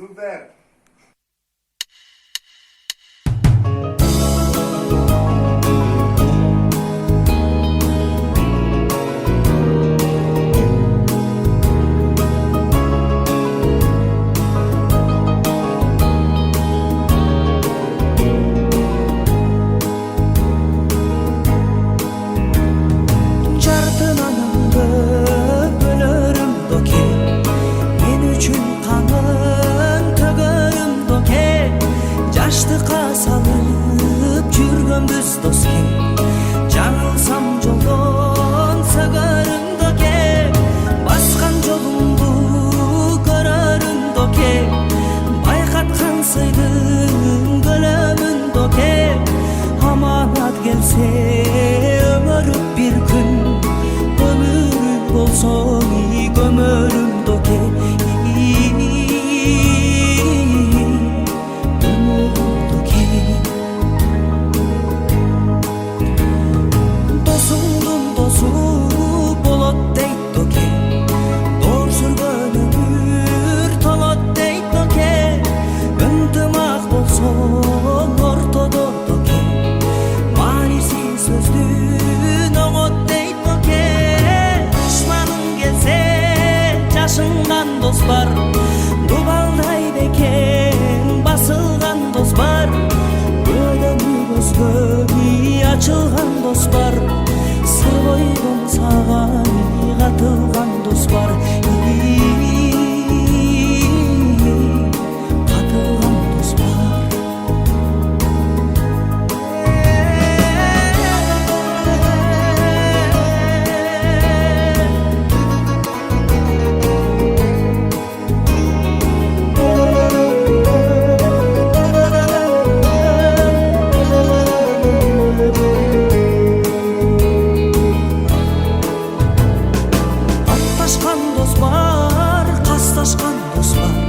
Супер! Жаштыкка салып жүргөнбүз доске, жаңылсам жолдон сөгөрүм доке, баскан жолумду көрөрүм доке, байкаткан сыйдын көлөмүн доке, аманат келсе өмөрүп бир күн, өмүрү болсо көмөрүм доке. Дос бар, дубалдай бекен басылган дос бар, өлөмү көзгө ачылган дос бар, сыр бойдон сага катылган дос бар, катылган дос бар. Касташкан дос бар,